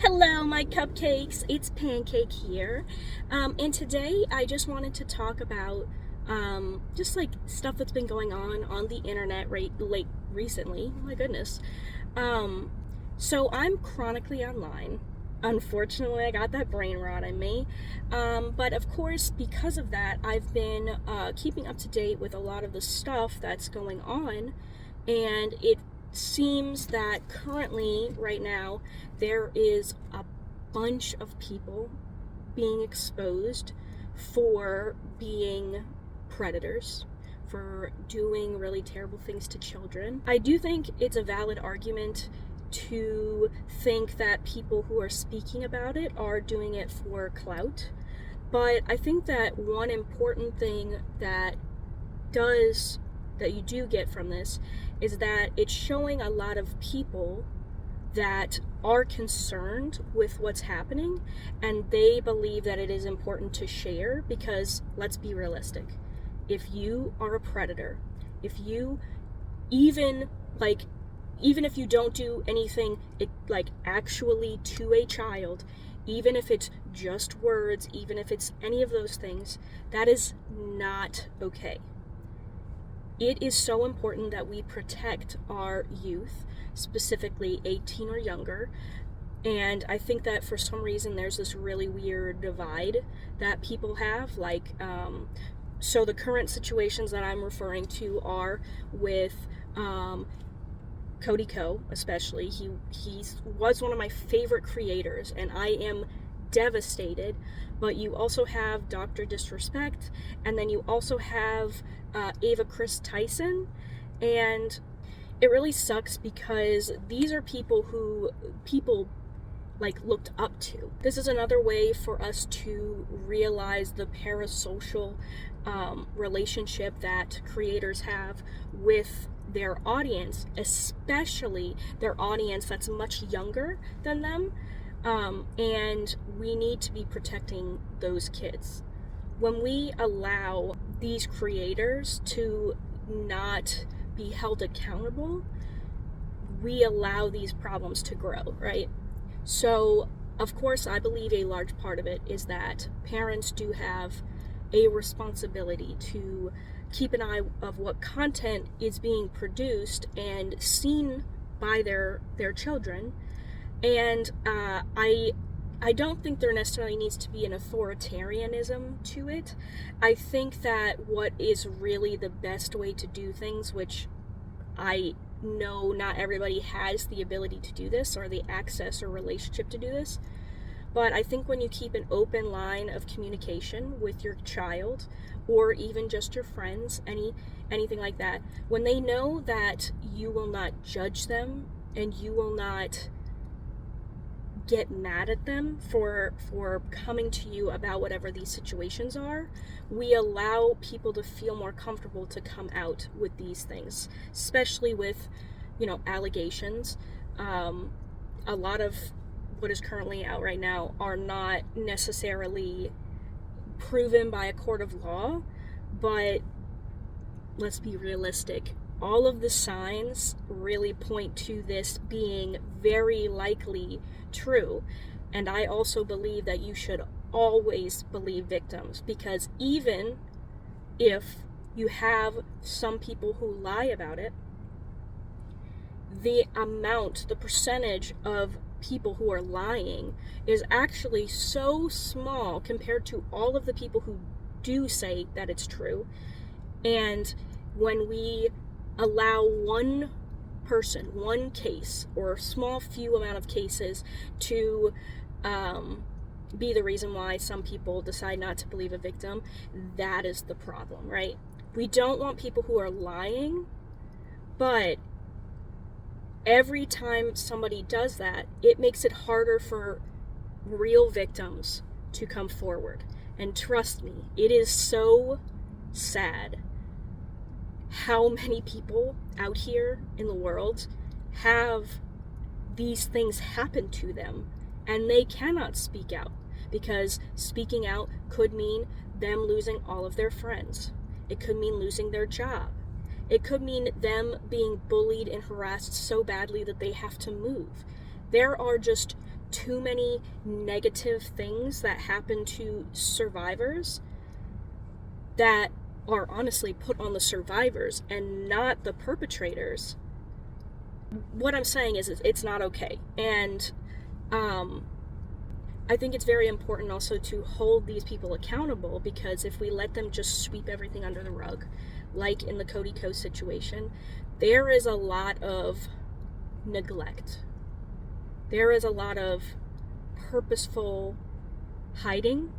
Hello, my cupcakes. It's Pancake here. And today I just wanted to talk about just like stuff that's been going on the internet like recently. Oh my goodness. Um, so I'm chronically online. Unfortunately, I got that brain rot in me. But of course, because of that, I've been keeping up to date with a lot of the stuff that's going on. And it seems that currently, right now, there is a bunch of people being exposed for being predators, for doing really terrible things to children. I do think it's a valid argument to think that people who are speaking about it are doing it for clout. But I think that one important thing that you do get from this is that it's showing a lot of people that are concerned with what's happening, and they believe that it is important to share because, let's be realistic, if you are a predator, if you even like even if you don't do anything like actually to a child, even if it's just words, even if it's any of those things, that is not okay. It is so important that we protect our youth, specifically 18 or younger. And I think that for some reason there's this really weird divide that people have. So the current situations that I'm referring to are with Cody Ko, especially. He was one of my favorite creators, and I am devastated. But you also have Dr. Disrespect, and then you also have Ava Kris Tyson, and it really sucks because these are people who people looked up to. This is another way for us to realize the parasocial relationship that creators have with their audience, especially their audience that's much younger than them. And we need to be protecting those kids. When we allow these creators to not be held accountable, we allow these problems to grow, right? So, of course, I believe a large part of it is that parents do have a responsibility to keep an eye of what content is being produced and seen by their children. And I don't think there necessarily needs to be an authoritarianism to it. I think that what is really the best way to do things, which I know not everybody has the ability to do this or the access or relationship to do this, but I think when you keep an open line of communication with your child or even just your friends, anything like that, when they know that you will not judge them and you will not get mad at them for coming to you about whatever these situations are, we allow people to feel more comfortable to come out with these things, especially with, allegations. A lot of what is currently out right now are not necessarily proven by a court of law, but let's be realistic. All of the signs really point to this being very likely true. And I also believe that you should always believe victims, because even if you have some people who lie about it, the percentage of people who are lying is actually so small compared to all of the people who do say that it's true. And when we allow one person, one case, or a small few amount of cases to be the reason why some people decide not to believe a victim, that is the problem, right? We don't want people who are lying, but every time somebody does that, it makes it harder for real victims to come forward. And trust me, it is so sad how many people out here in the world have these things happen to them and they cannot speak out, because speaking out could mean them losing all of their friends. It could mean losing their job. It could mean them being bullied and harassed so badly that they have to move. There are just too many negative things that happen to survivors that are honestly put on the survivors and not the perpetrators. What I'm saying is it's not okay. And I think it's very important also to hold these people accountable, because if we let them just sweep everything under the rug, like in the Cody Ko situation, there is a lot of neglect. There is a lot of purposeful hiding,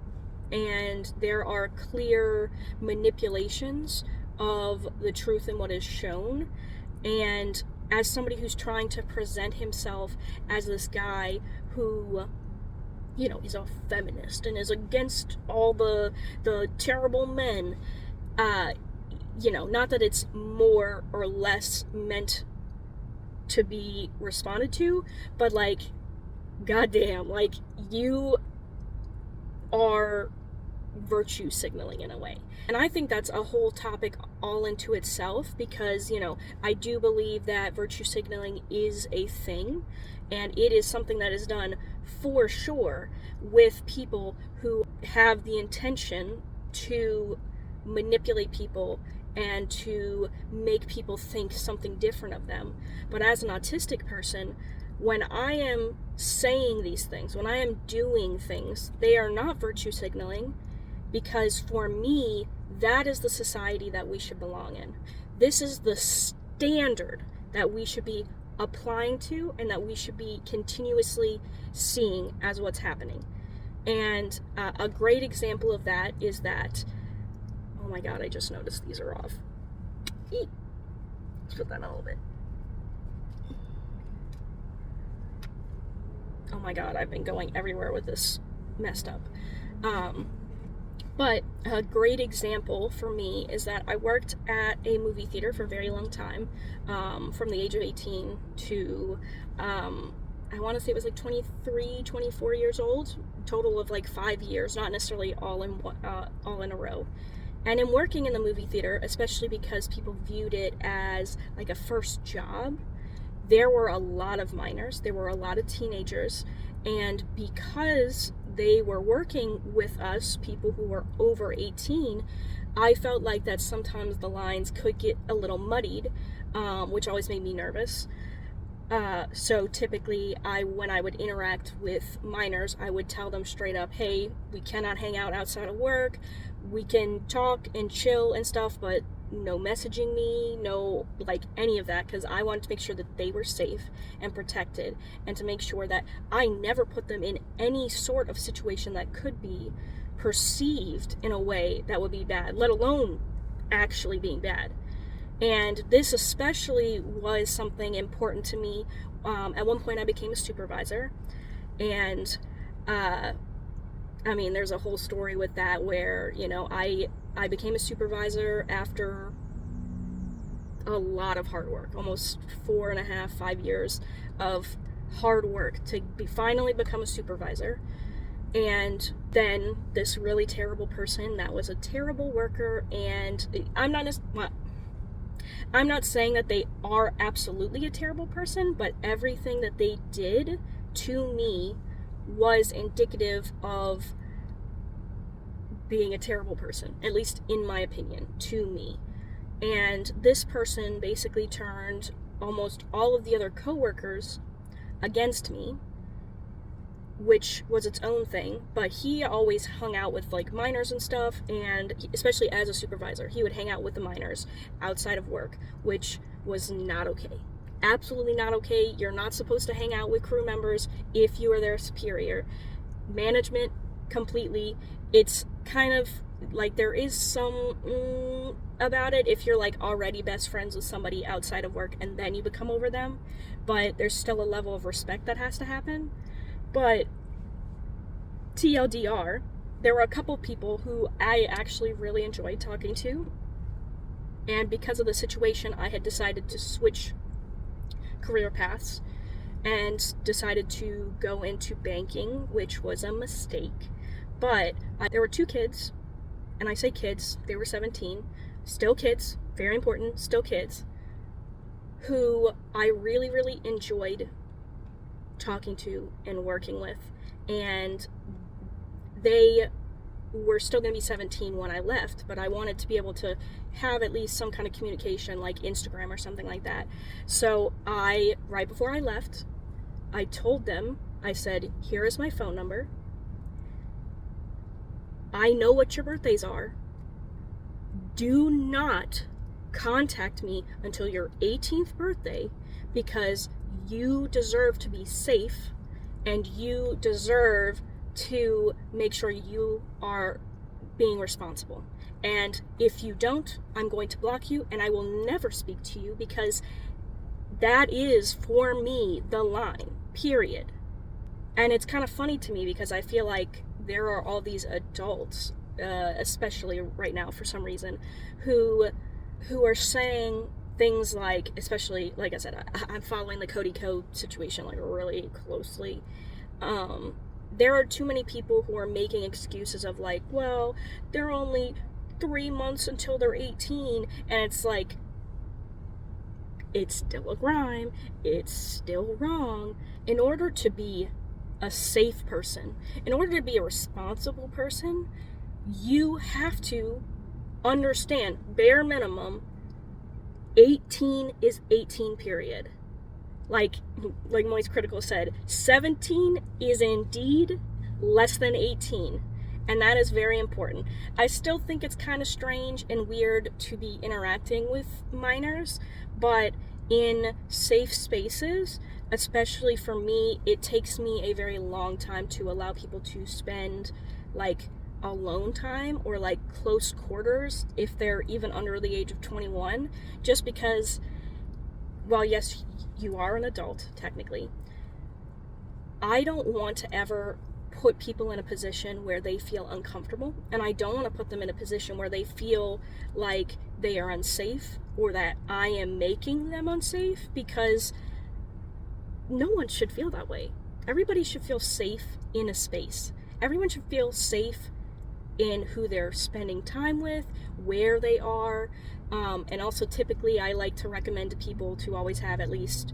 and there are clear manipulations of the truth and what is shown. And as somebody who's trying to present himself as this guy who, you know, is a feminist and is against all the terrible men, you know, not that it's more or less meant to be responded to, but like, goddamn, like, you are virtue signaling in a way. And I think that's a whole topic all into itself, because, you know, I do believe that virtue signaling is a thing, and it is something that is done for sure with people who have the intention to manipulate people and to make people think something different of them. But as an autistic person, when I am saying these things, when I am doing things, they are not virtue signaling, because for me, that is the society that we should belong in. This is the standard that we should be applying to and that we should be continuously seeing as what's happening. And a great example of that is that, oh my god, I just noticed these are off. Let's put that on a little bit. Oh my god, I've been going everywhere with this messed up. But a great example for me is that I worked at a movie theater for a very long time, from the age of 18 to, I want to say it was like 23, 24 years old, total of like 5 years, not necessarily all in a row. And in working in the movie theater, especially because people viewed it as like a first job, there were a lot of minors, there were a lot of teenagers, and because they were working with us, people who were over 18, I felt like that sometimes the lines could get a little muddied, which always made me nervous. So typically, when I would interact with minors, I would tell them straight up, hey, we cannot hang out outside of work, we can talk and chill and stuff, but no messaging me, no like any of that, because I wanted to make sure that they were safe and protected, and to make sure that I never put them in any sort of situation that could be perceived in a way that would be bad, let alone actually being bad. And this especially was something important to me. At one point I became a supervisor, and I mean, there's a whole story with that where, you know, I became a supervisor after a lot of hard work, almost 4.5, 5 years of hard work to finally become a supervisor. And then this really terrible person that was a terrible worker, and I'm not saying that they are absolutely a terrible person, but everything that they did to me was indicative of being a terrible person, at least in my opinion, to me. And this person basically turned almost all of the other coworkers against me, which was its own thing. But he always hung out with like minors and stuff, and especially as a supervisor, he would hang out with the minors outside of work, which was not okay. Absolutely not okay. You're not supposed to hang out with crew members if you are their superior. Management, completely. It's kind of like there is some about it if you're like already best friends with somebody outside of work and then you become over them, but there's still a level of respect that has to happen. But TLDR, there were a couple people who I actually really enjoyed talking to, and because of the situation, I had decided to switch career paths and decided to go into banking, which was a mistake. But there were two kids, and I say kids, they were 17, still kids, very important, still kids, who I really, really enjoyed talking to and working with. And they were still going to be 17 when I left, but I wanted to be able to have at least some kind of communication, like Instagram or something like that. So right before I left, I told them, I said, here is my phone number. I know what your birthdays are. Do not contact me until your 18th birthday, because you deserve to be safe and you deserve to make sure you are being responsible. And if you don't, I'm going to block you and I will never speak to you, because that is, for me, the line, period. And it's kind of funny to me because I feel like there are all these adults, especially right now for some reason, who are saying things like, especially, like I said, I'm following the Cody Ko situation like really closely. There are too many people who are making excuses of like, well, they're only 3 months until they're 18, and it's like, it's still a crime, it's still wrong. In order to be a safe person, in order to be a responsible person, you have to understand, bare minimum, 18 is 18, period. Like Moist Critical said, 17 is indeed less than 18. And that is very important. I still think it's kind of strange and weird to be interacting with minors, but in safe spaces, especially for me, it takes me a very long time to allow people to spend like alone time or like close quarters if they're even under the age of 21, just because, well, yes, you are an adult technically. I don't want to ever put people in a position where they feel uncomfortable, and I don't want to put them in a position where they feel like they are unsafe or that I am making them unsafe, because no one should feel that way. Everybody should feel safe in a space. Everyone should feel safe in who they're spending time with, where they are, and also typically I like to recommend to people to always have at least,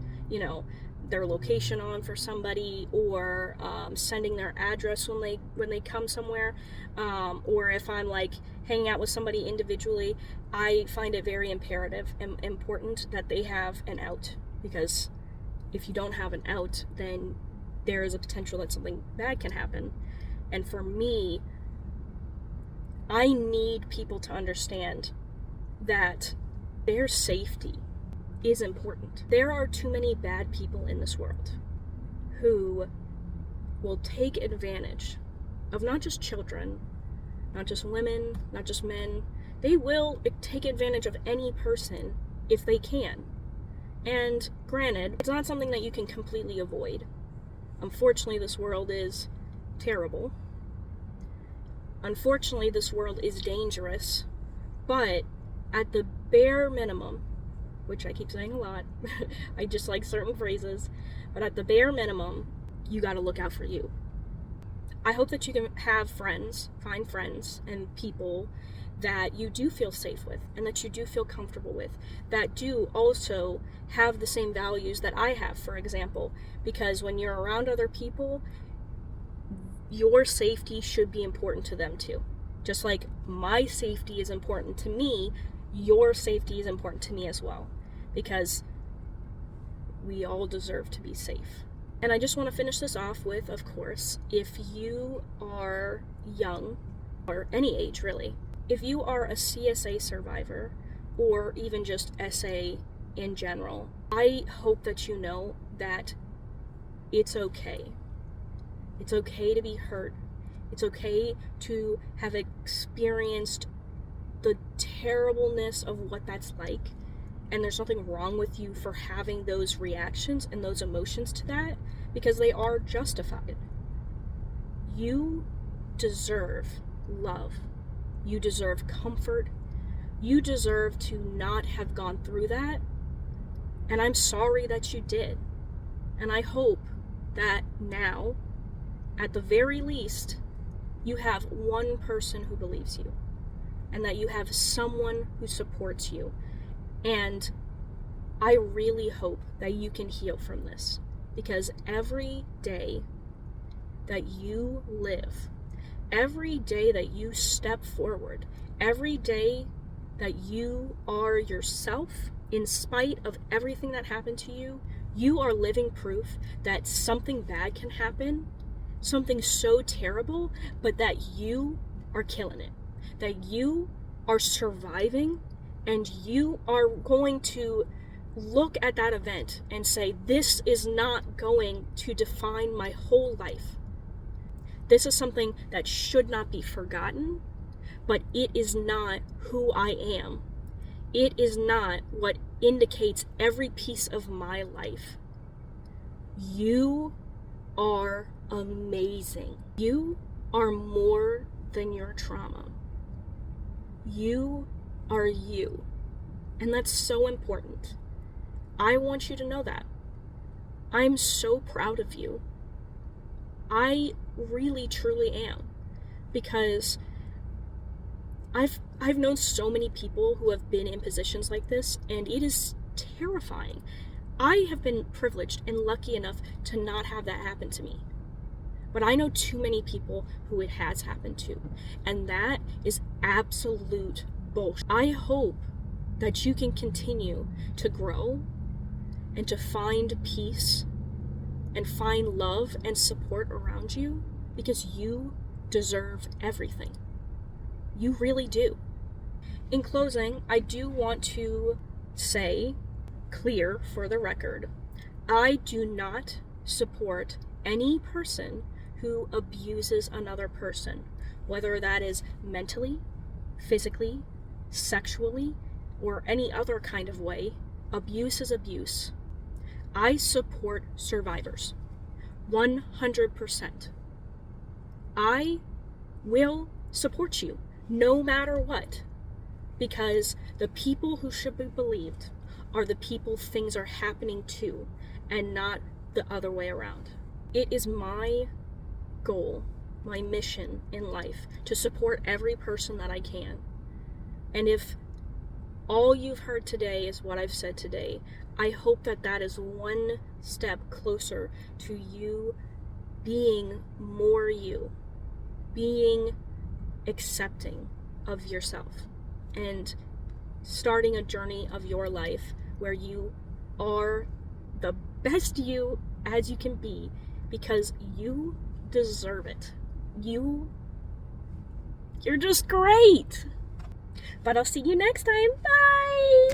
their location on for somebody, or sending their address when they come somewhere, or if I'm like hanging out with somebody individually, I find it very imperative and important that they have an out, because if you don't have an out, then there is a potential that something bad can happen. And for me, I need people to understand that their safety is important. There are too many bad people in this world who will take advantage of not just children, not just women, not just men. They will take advantage of any person if they can. And granted, it's not something that you can completely avoid. Unfortunately, this world is terrible. Unfortunately, this world is dangerous. But at the bare minimum, which I keep saying a lot, I just like certain phrases, but at the bare minimum, you gotta look out for you. I hope that you can have friends, find friends and people that you do feel safe with and that you do feel comfortable with, that do also have the same values that I have, for example, because when you're around other people, your safety should be important to them too. Just like my safety is important to me, your safety is important to me as well, because we all deserve to be safe. And I just want to finish this off with, of course, if you are young, or any age really, if you are a CSA survivor, or even just SA in general, I hope that you know that it's okay. It's okay to be hurt. It's okay to have experienced the terribleness of what that's like, and there's nothing wrong with you for having those reactions and those emotions to that, because they are justified. You deserve love. You deserve comfort. You deserve to not have gone through that, and I'm sorry that you did. And I hope that now, at the very least, you have one person who believes you, and that you have someone who supports you. And I really hope that you can heal from this. Because every day that you live, every day that you step forward, every day that you are yourself, in spite of everything that happened to you, you are living proof that something bad can happen, something so terrible, but that you are killing it, that you are surviving, and you are going to look at that event and say, this is not going to define my whole life. This is something that should not be forgotten, but it is not who I am. It is not what indicates every piece of my life. You are amazing. You are more than your trauma. You are you. And that's so important. I want you to know that. I'm so proud of you. I really, truly am. Because I've known so many people who have been in positions like this, and it is terrifying. I have been privileged and lucky enough to not have that happen to me. But I know too many people who it has happened to, and that is absolute bullshit. I hope that you can continue to grow and to find peace and find love and support around you, because you deserve everything. You really do. In closing, I do want to say, clear for the record, I do not support any person who abuses another person, whether that is mentally, physically, sexually, or any other kind of way. Abuse is abuse. I support survivors, 100%. I will support you, no matter what, because the people who should be believed are the people things are happening to, and not the other way around. It is my goal, my mission in life, to support every person that I can. And if all you've heard today is what I've said today, I hope that that is one step closer to you being more you, being accepting of yourself, and starting a journey of your life where you are the best you as you can be, because you deserve it. You're just great. But I'll see you next time. Bye!